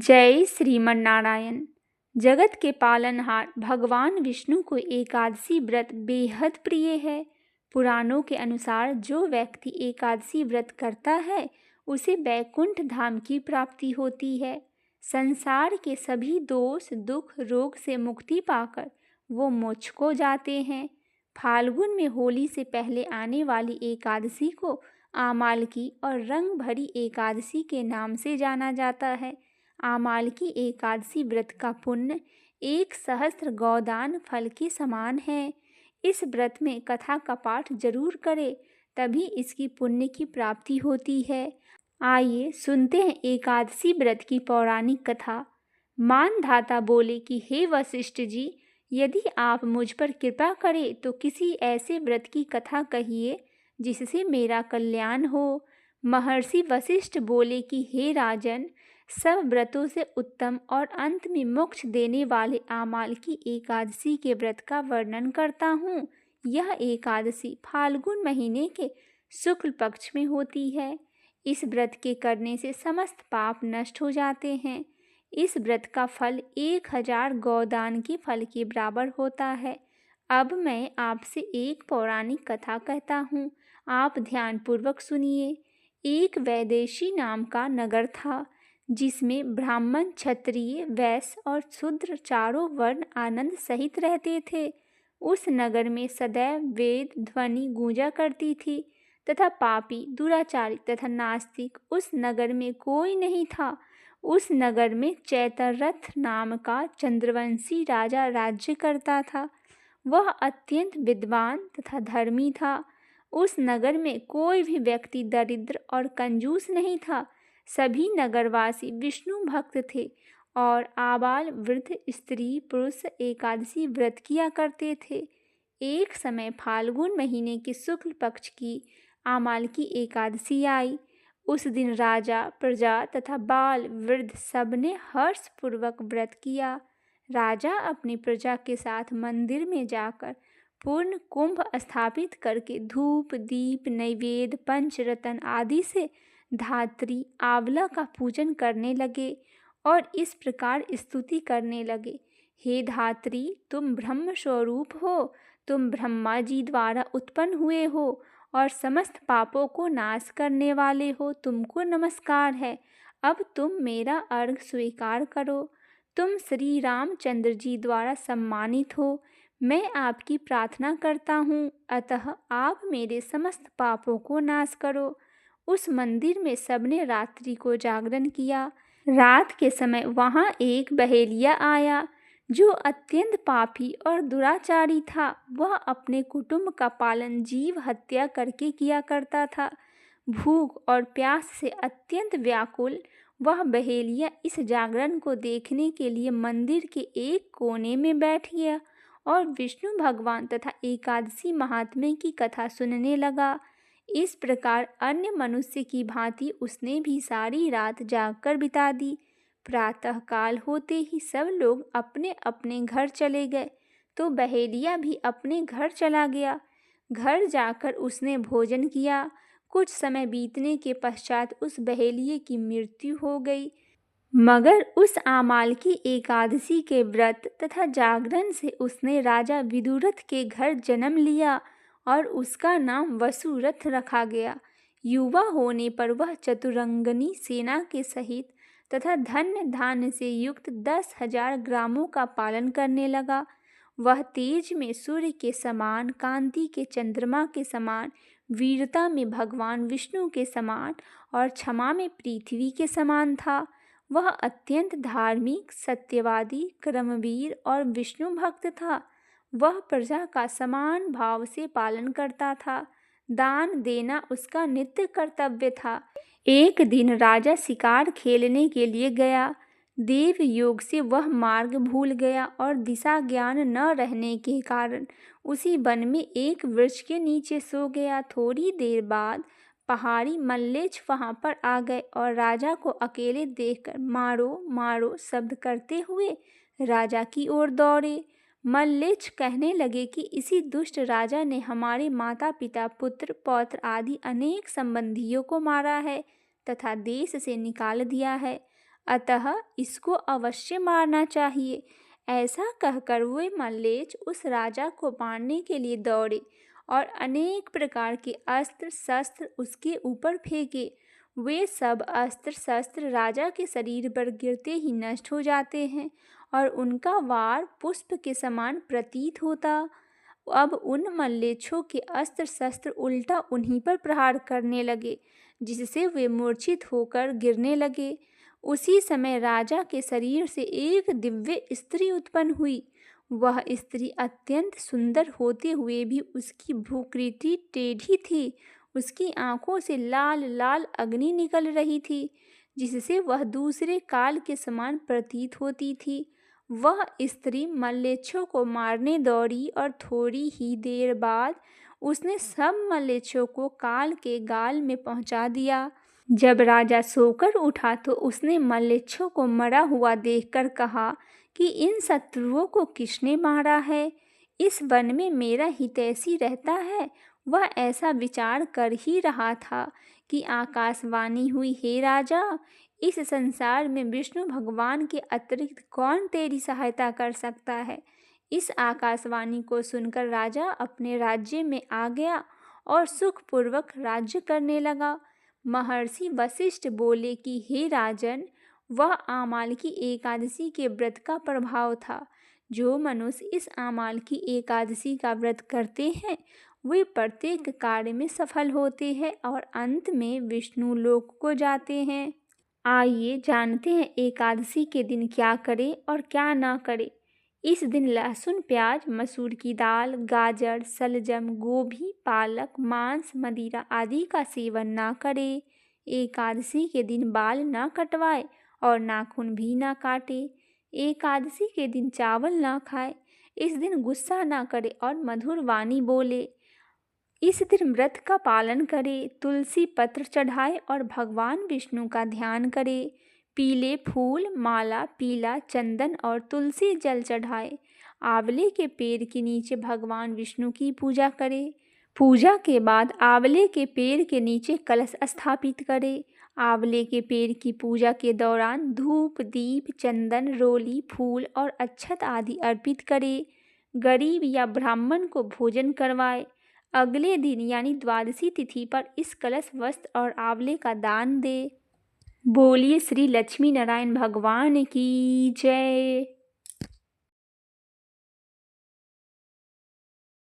जय श्रीमन्नारायण। जगत के पालनहार भगवान विष्णु को एकादशी व्रत बेहद प्रिय है। पुराणों के अनुसार जो व्यक्ति एकादशी व्रत करता है उसे वैकुंठ धाम की प्राप्ति होती है। संसार के सभी दोष दुख रोग से मुक्ति पाकर वो मोक्ष को जाते हैं। फाल्गुन में होली से पहले आने वाली एकादशी को आमालकी और रंग भरी एकादशी के नाम से जाना जाता है। आमालकी एकादशी व्रत का पुण्य 1 सहस्त्र गौदान फल के समान है। इस व्रत में कथा का पाठ जरूर करें, तभी इसकी पुण्य की प्राप्ति होती है। आइए सुनते हैं एकादशी व्रत की पौराणिक कथा। मानधाता बोले कि हे वशिष्ठ जी, यदि आप मुझ पर कृपा करें तो किसी ऐसे व्रत की कथा कहिए जिससे मेरा कल्याण हो। महर्षि वशिष्ठ बोले कि हे राजन, सब व्रतों से उत्तम और अंत में मोक्ष देने वाले आमालकी एकादशी के व्रत का वर्णन करता हूँ। यह एकादशी फाल्गुन महीने के शुक्ल पक्ष में होती है। इस व्रत के करने से समस्त पाप नष्ट हो जाते हैं। इस व्रत का फल 1000 गौदान के फल के बराबर होता है। अब मैं आपसे एक पौराणिक कथा कहता हूँ, आप ध्यानपूर्वक सुनिए। एक वैदेशी नाम का नगर था जिसमें ब्राह्मण, क्षत्रिय, वैश्य और शूद्र चारों वर्ण आनंद सहित रहते थे। उस नगर में सदैव वेद ध्वनि गूंजा करती थी तथा पापी, दुराचारी तथा नास्तिक उस नगर में कोई नहीं था। उस नगर में चैतररथ नाम का चंद्रवंशी राजा राज्य करता था। वह अत्यंत विद्वान तथा धर्मी था। उस नगर में कोई भी व्यक्ति दरिद्र और कंजूस नहीं था। सभी नगरवासी विष्णु भक्त थे और आबाल वृद्ध स्त्री पुरुष एकादशी व्रत किया करते थे। एक समय फाल्गुन महीने के शुक्ल पक्ष की आमालकी एकादशी आई। उस दिन राजा, प्रजा तथा बाल वृद्ध सबने हर्षपूर्वक व्रत किया। राजा अपनी प्रजा के साथ मंदिर में जाकर पूर्ण कुंभ स्थापित करके धूप दीप नैवेद्य पंचरत्न आदि से धात्री आंवला का पूजन करने लगे और इस प्रकार स्तुति करने लगे। हे धात्री, तुम ब्रह्म स्वरूप हो, तुम ब्रह्मा जी द्वारा उत्पन्न हुए हो और समस्त पापों को नाश करने वाले हो, तुमको नमस्कार है। अब तुम मेरा अर्घ स्वीकार करो। तुम श्री रामचंद्र जी द्वारा सम्मानित हो। मैं आपकी प्रार्थना करता हूँ, अतः आप मेरे समस्त पापों को नाश करो। उस मंदिर में सबने रात्रि को जागरण किया। रात के समय वहाँ एक बहेलिया आया जो अत्यंत पापी और दुराचारी था। वह अपने कुटुंब का पालन जीव हत्या करके किया करता था। भूख और प्यास से अत्यंत व्याकुल वह बहेलिया इस जागरण को देखने के लिए मंदिर के एक कोने में बैठ गया और विष्णु भगवान तथा एकादशी महात्म्य की कथा सुनने लगा। इस प्रकार अन्य मनुष्य की भांति उसने भी सारी रात जागकर बिता दी। प्रातःकाल होते ही सब लोग अपने अपने घर चले गए तो बहेलिया भी अपने घर चला गया। घर जाकर उसने भोजन किया। कुछ समय बीतने के पश्चात उस बहेलिये की मृत्यु हो गई। मगर उस आमालकी एकादशी के व्रत तथा जागरण से उसने राजा विदुरथ के घर जन्म लिया और उसका नाम वसुरथ रखा गया। युवा होने पर वह चतुरंगनी सेना के सहित तथा धन्य धान्य से युक्त 10,000 ग्रामों का पालन करने लगा। वह तेज में सूर्य के समान, कांति के चंद्रमा के समान, वीरता में भगवान विष्णु के समान और क्षमा में पृथ्वी के समान था। वह अत्यंत धार्मिक, सत्यवादी, कर्मवीर और विष्णु भक्त था। वह प्रजा का समान भाव से पालन करता था। दान देना उसका नित्य कर्तव्य था। एक दिन राजा शिकार खेलने के लिए गया। देव योग से वह मार्ग भूल गया और दिशा ज्ञान न रहने के कारण उसी वन में एक वृक्ष के नीचे सो गया। थोड़ी देर बाद पहाड़ी मल्लेच्छ वहां पर आ गए और राजा को अकेले देखकर मारो मारो शब्द करते हुए राजा की ओर दौड़े। मल्लेच्छ कहने लगे कि इसी दुष्ट राजा ने हमारे माता पिता, पुत्र पौत्र आदि अनेक संबंधियों को मारा है तथा देश से निकाल दिया है। अतः इसको अवश्य मारना चाहिए। ऐसा कहकर वे मल्लेच्छ उस राजा को मारने के लिए दौड़े और अनेक प्रकार के अस्त्र शस्त्र उसके ऊपर फेंके। वे सब अस्त्र शस्त्र राजा के शरीर पर गिरते ही नष्ट हो जाते हैं और उनका वार पुष्प के समान प्रतीत होता। अब उन मल्लेच्छों के अस्त्र शस्त्र उल्टा उन्हीं पर प्रहार करने लगे, जिससे वे मूर्छित होकर गिरने लगे। उसी समय राजा के शरीर से एक दिव्य स्त्री उत्पन्न हुई। वह स्त्री अत्यंत सुंदर होते हुए भी उसकी भ्रूकृति टेढ़ी थी। उसकी आंखों से लाल लाल अग्नि निकल रही थी, जिससे वह दूसरे काल के समान प्रतीत होती थी। वह स्त्री मल्लेच्छों को मारने दौड़ी और थोड़ी ही देर बाद उसने सब मल्लेच्छों को काल के गाल में पहुंचा दिया। जब राजा सोकर उठा तो उसने मल्लेच्छों को मरा हुआ देखकर कहा कि इन शत्रुओं को किसने मारा है? इस वन में मेरा हितैषी रहता है। वह ऐसा विचार कर ही रहा था कि आकाशवाणी हुई, हे राजा, इस संसार में विष्णु भगवान के अतिरिक्त कौन तेरी सहायता कर सकता है? इस आकाशवाणी को सुनकर राजा अपने राज्य में आ गया और सुखपूर्वक राज्य करने लगा। महर्षि वशिष्ठ बोले कि हे राजन, वह आमाल की एकादशी के व्रत का प्रभाव था। जो मनुष्य इस आमाल की एकादशी का व्रत करते हैं वे प्रत्येक कार्य में सफल होते हैं और अंत में विष्णु लोक को जाते हैं। आइए जानते हैं एकादशी के दिन क्या करें और क्या ना करें। इस दिन लहसुन, प्याज, मसूर की दाल, गाजर, शलजम, गोभी, पालक, मांस, मदिरा आदि का सेवन ना करें। एकादशी के दिन बाल ना कटवाए और नाखून भी ना काटे। एकादशी के दिन चावल ना खाए। इस दिन गुस्सा ना करे और मधुर वाणी बोले। इस दिन व्रत का पालन करे, तुलसी पत्र चढ़ाए और भगवान विष्णु का ध्यान करे। पीले फूल, माला, पीला चंदन और तुलसी जल चढ़ाए। आंवले के पेड़ के नीचे भगवान विष्णु की पूजा करे। पूजा के बाद आंवले के पेड़ के नीचे कलश स्थापित करे। आंवले के पेड़ की पूजा के दौरान धूप, दीप, चंदन, रोली, फूल और अक्षत आदि अर्पित करे। गरीब या ब्राह्मण को भोजन करवाए। अगले दिन यानी द्वादशी तिथि पर इस कलश, वस्त्र और आंवले का दान दे। बोलिए श्री लक्ष्मी नारायण भगवान की जय।